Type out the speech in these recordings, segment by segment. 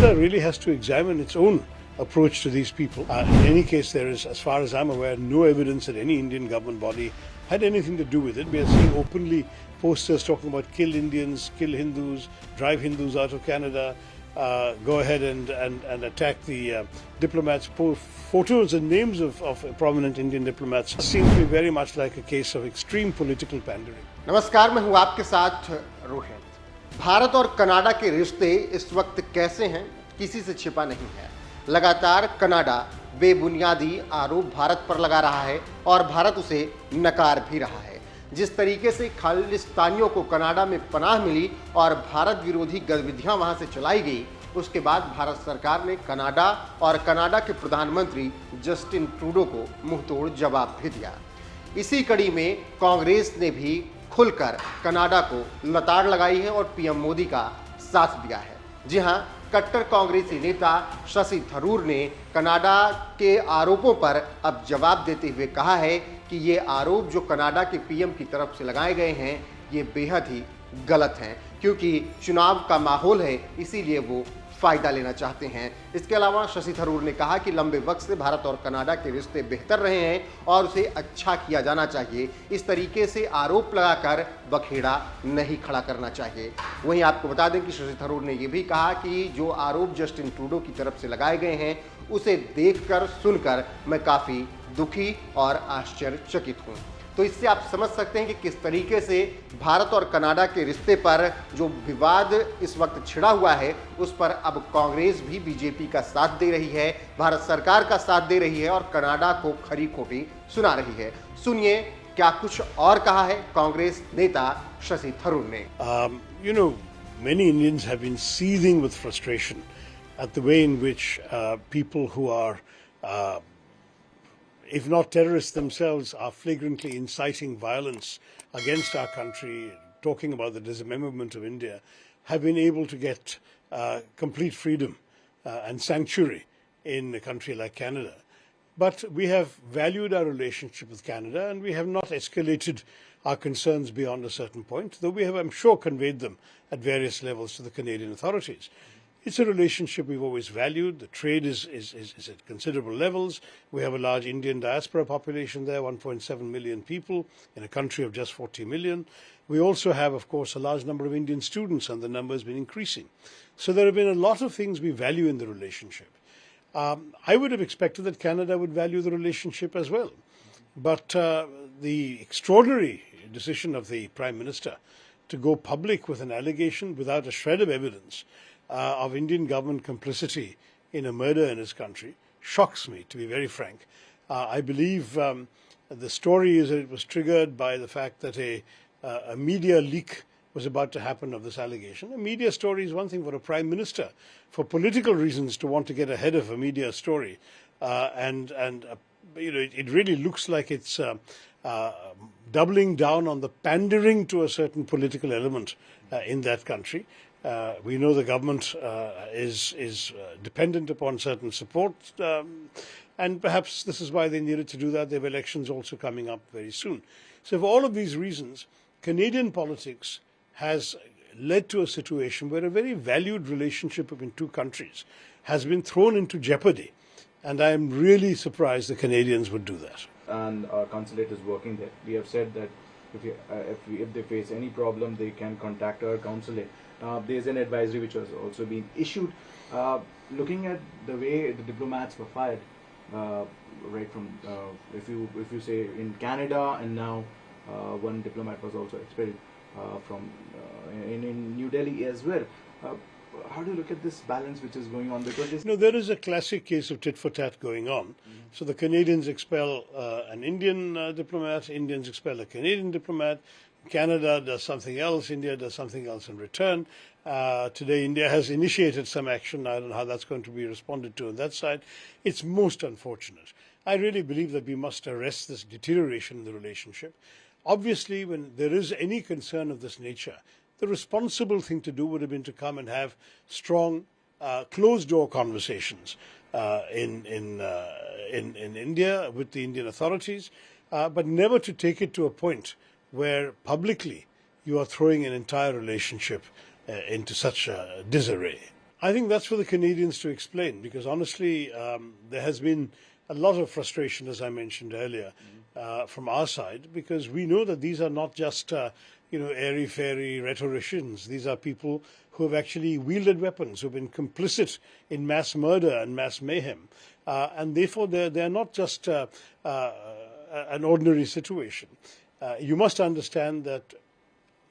Canada really has to examine its own approach to these people. In any case, there is, as far as I'm aware, no evidence that any Indian government body had anything to do with it. We are seeing openly posters talking about kill Indians, kill Hindus, drive Hindus out of Canada, go ahead and attack the diplomats. Photos and names of prominent Indian diplomats seem to be very much like a case of extreme political pandering. नमस्कार, मैं हूं आपके साथ रोहित। भारत और Canada के रिश्ते इस वक्त कैसे हैं, किसी से छिपा नहीं है। लगातार कनाडा बेबुनियादी आरोप भारत पर लगा रहा है और भारत उसे नकार भी रहा है। जिस तरीके से खालिस्तानियों को कनाडा में पनाह मिली और भारत विरोधी गतिविधियां वहां से चलाई गई, उसके बाद भारत सरकार ने कनाडा और कनाडा के प्रधानमंत्री जस्टिन ट्रूडो को मुंहतोड़ जवाब भी दिया। इसी कड़ी में कांग्रेस ने भी खुलकर कनाडा को लताड़ लगाई है और पीएम मोदी का साथ दिया है। जी हां, कट्टर कांग्रेसी नेता शशि थरूर ने कनाडा के आरोपों पर अब जवाब देते हुए कहा है कि ये आरोप जो कनाडा के पीएम की तरफ से लगाए गए हैं, ये बेहद ही गलत हैं, क्योंकि चुनाव का माहौल है, इसीलिए वो फायदा लेना चाहते हैं। इसके अलावा शशि थरूर ने कहा कि लंबे वक्त से भारत और कनाडा के रिश्ते बेहतर रहे हैं और उसे अच्छा किया जाना चाहिए। इस तरीके से आरोप लगाकर बखेड़ा नहीं खड़ा करना चाहिए। वहीं आपको बता दें कि शशि थरूर ने यह भी कहा कि जो आरोप जस्टिन ट्रूडो की तरफ से लगाए गए हैं, उसे देखकर सुनकर मैं काफ़ी दुखी और आश्चर्यचकित हूँ। तो इससे आप समझ सकते हैं कि किस तरीके से भारत और कनाडा के रिश्ते पर जो विवाद इस वक्त छिड़ा हुआ है, उस पर अब कांग्रेस भी बीजेपी का साथ दे रही है, भारत सरकार का साथ दे रही है और कनाडा को खरी खोटी सुना रही है। सुनिए क्या कुछ और कहा है कांग्रेस नेता शशि थरूर ने। Many Indians have been seething with frustration at the way in which people who are if not terrorists themselves, are flagrantly inciting violence against our country, talking about the dismemberment of India, have been able to get complete freedom and sanctuary in a country like Canada. But we have valued our relationship with Canada and we have not escalated our concerns beyond a certain point, though we have, I'm sure, conveyed them at various levels to the Canadian authorities. It's a relationship we've always valued. The trade is at considerable levels. We have a large Indian diaspora population there, 1.7 million people in a country of just 40 million. We also have, of course, a large number of Indian students, and the number has been increasing. So there have been a lot of things we value in the relationship. I would have expected that Canada would value the relationship as well. But the extraordinary decision of the Prime Minister to go public with an allegation without a shred of evidence of Indian government complicity in a murder in his country shocks me, to be very frank. I believe the story is that it was triggered by the fact that a media leak was about to happen of this allegation. A media story is one thing for a prime minister, for political reasons, to want to get ahead of a media story, it really looks like it's doubling down on the pandering to a certain political element in that country. We know the government is dependent upon certain support, and perhaps this is why they needed to do that. They have elections also coming up very soon. So for all of these reasons, Canadian politics has led to a situation where a very valued relationship between two countries has been thrown into jeopardy. And I am really surprised the Canadians would do that. And our consulate is working there. We have said that if they face any problem, they can contact our consulate. There's an advisory which has also been issued. Looking at the way the diplomats were fired, right from if you say in Canada, and now one diplomat was also expelled from in New Delhi as well. How do you look at this balance which is going on? Because there is a classic case of tit for tat going on. So the Canadians expel an Indian diplomat, Indians expel a Canadian diplomat, Canada does something else, India does something else in return. Today India has initiated some action. I don't know how that's going to be responded to on that side. It's most unfortunate. I really believe that we must arrest this deterioration in the relationship. Obviously, when there is any concern of this nature, the responsible thing to do would have been to come and have strong, closed-door conversations in India with the Indian authorities, but never to take it to a point where publicly you are throwing an entire relationship into such disarray. I think that's for the Canadians to explain, because honestly, there has been a lot of frustration, as I mentioned earlier, from our side, because we know that these are not just airy-fairy rhetoricians. These are people who have actually wielded weapons, who have been complicit in mass murder and mass mayhem, and therefore they're not just an ordinary situation. You must understand that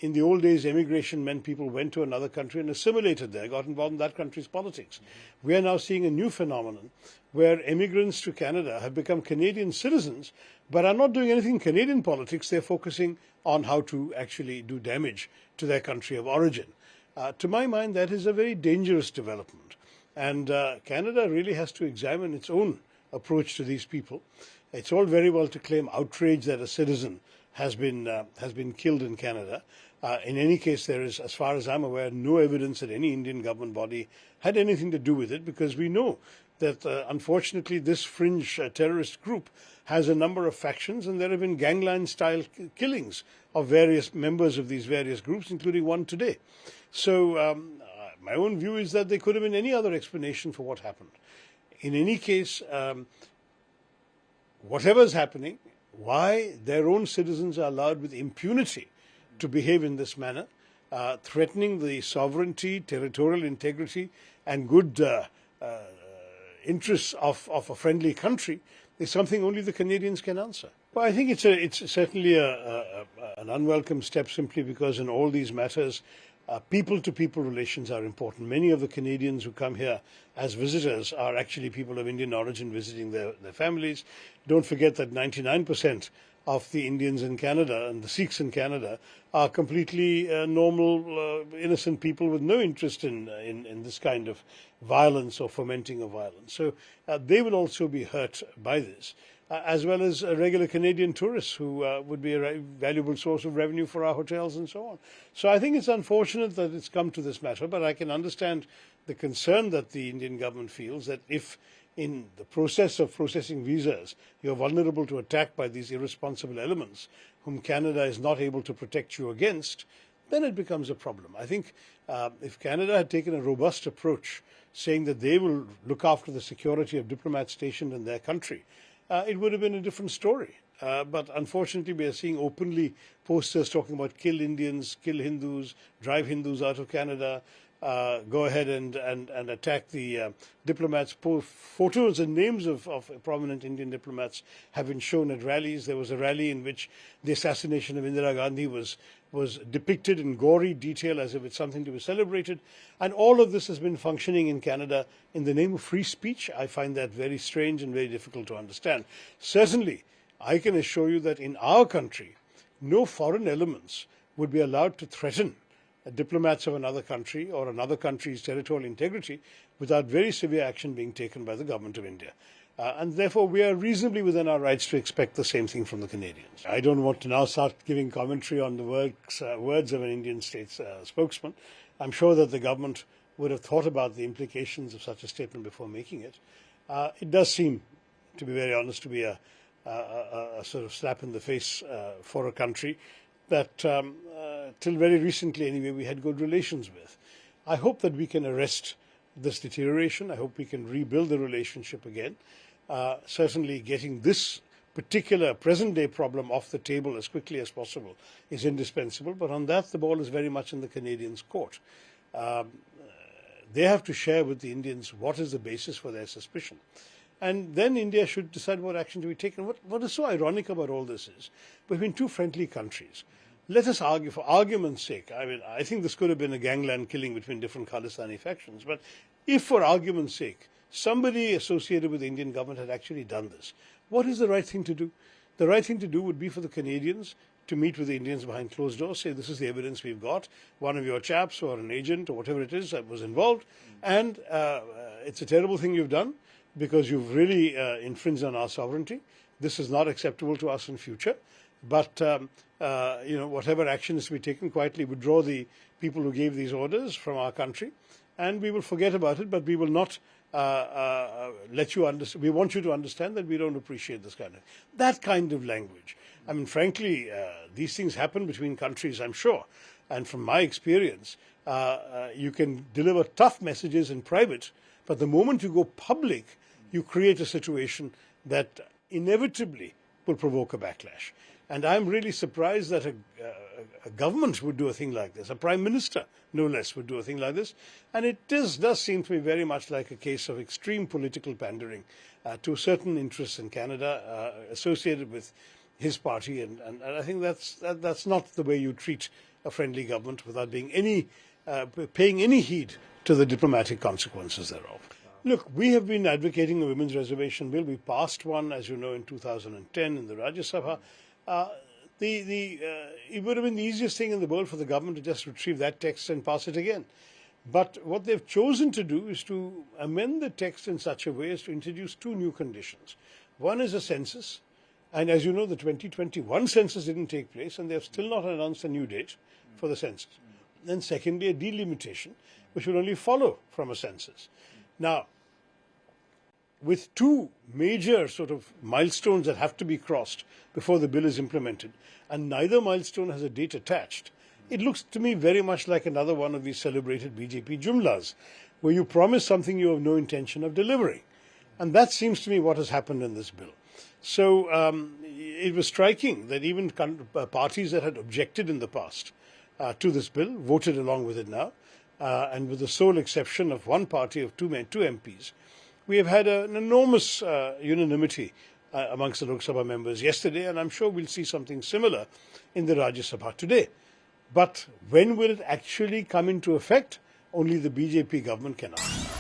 in the old days, emigration meant people went to another country and assimilated there, got involved in that country's politics. We are now seeing a new phenomenon where immigrants to Canada have become Canadian citizens, but are not doing anything in Canadian politics. They're focusing on how to actually do damage to their country of origin. To my mind, that is a very dangerous development. And Canada really has to examine its own approach to these people. It's all very well to claim outrage that a citizen has been killed in Canada. In any case, there is, as far as I'm aware, no evidence that any Indian government body had anything to do with it, because we know that, unfortunately, this fringe terrorist group has a number of factions, and there have been gangland-style killings of various members of these various groups, including one today. So my own view is that there could have been any other explanation for what happened. In any case, whatever is happening, why their own citizens are allowed with impunity to behave in this manner, threatening the sovereignty, territorial integrity, and good interests of a friendly country, is something only the Canadians can answer. Well, I think it's certainly an unwelcome step, simply because in all these matters, people-to-people relations are important. Many of the Canadians who come here as visitors are actually people of Indian origin visiting their families. Don't forget that 99% of the Indians in Canada and the Sikhs in Canada are completely normal, innocent people with no interest in this kind of violence or fomenting of violence. So they will also be hurt by this, as well as regular Canadian tourists who would be a valuable source of revenue for our hotels and so on. So I think it's unfortunate that it's come to this matter, but I can understand the concern that the Indian government feels that if in the process of processing visas, you're vulnerable to attack by these irresponsible elements whom Canada is not able to protect you against, then it becomes a problem. I think if Canada had taken a robust approach, saying that they will look after the security of diplomats stationed in their country, it would have been a different story. But unfortunately, we are seeing openly posters talking about kill Indians, kill Hindus, drive Hindus out of Canada, go ahead and attack the diplomats. Photos and names of prominent Indian diplomats have been shown at rallies. There was a rally in which the assassination of Indira Gandhi was depicted in gory detail as if it's something to be celebrated. And all of this has been functioning in Canada in the name of free speech. I find that very strange and very difficult to understand. Certainly, I can assure you that in our country, no foreign elements would be allowed to threaten diplomats of another country or another country's territorial integrity without very severe action being taken by the government of India. And therefore, we are reasonably within our rights to expect the same thing from the Canadians. I don't want to now start giving commentary on the words of an Indian state spokesman. I'm sure that the government would have thought about the implications of such a statement before making it. It does seem, to be very honest, to be a sort of slap in the face for a country that till very recently anyway we had good relations with. I hope that we can arrest this deterioration. I hope we can rebuild the relationship again. Certainly getting this particular present-day problem off the table as quickly as possible is indispensable, but on that the ball is very much in the Canadians' court. They have to share with the Indians what is the basis for their suspicion. And then India should decide what action to be taken. What is so ironic about all this is, between two friendly countries, let us argue, for argument's sake. I mean, I think this could have been a gangland killing between different Khalistani factions, but if for argument's sake, somebody associated with the Indian government had actually done this, what is the right thing to do? The right thing to do would be for the Canadians to meet with the Indians behind closed doors, say this is the evidence we've got, one of your chaps or an agent or whatever it is that was involved, and it's a terrible thing you've done because you've really infringed on our sovereignty. This is not acceptable to us in future. But whatever action is to be taken, quietly withdraw the people who gave these orders from our country, and we will forget about it. But we will not let you understand. We want you to understand that we don't appreciate that kind of language. I mean, frankly, these things happen between countries, I'm sure. And from my experience, you can deliver tough messages in private, but the moment you go public, you create a situation that inevitably will provoke a backlash. And I'm really surprised that a government would do a thing like this. A prime minister, no less, would do a thing like this. And it does seem to me very much like a case of extreme political pandering to certain interests in Canada associated with his party. And I think that's not the way you treat a friendly government without being paying any heed to the diplomatic consequences thereof. Look, we have been advocating a women's reservation bill. We passed one, as you know, in 2010 in the Rajya Sabha. It would have been the easiest thing in the world for the government to just retrieve that text and pass it again. But what they've chosen to do is to amend the text in such a way as to introduce two new conditions. One is a census, and as you know, the 2021 census didn't take place, and they have still not announced a new date for the census. Then secondly, a delimitation, which will only follow from a census. Now, with two major sort of milestones that have to be crossed before the bill is implemented, and neither milestone has a date attached, it looks to me very much like another one of these celebrated BJP jumlas, where you promise something you have no intention of delivering. And that seems to me what has happened in this bill. So it was striking that even parties that had objected in the past to this bill voted along with it now, and with the sole exception of one party of two MPs, we have had an enormous unanimity amongst the Lok Sabha members yesterday, and I'm sure we'll see something similar in the Rajya Sabha today. But when will it actually come into effect? Only the BJP government can answer.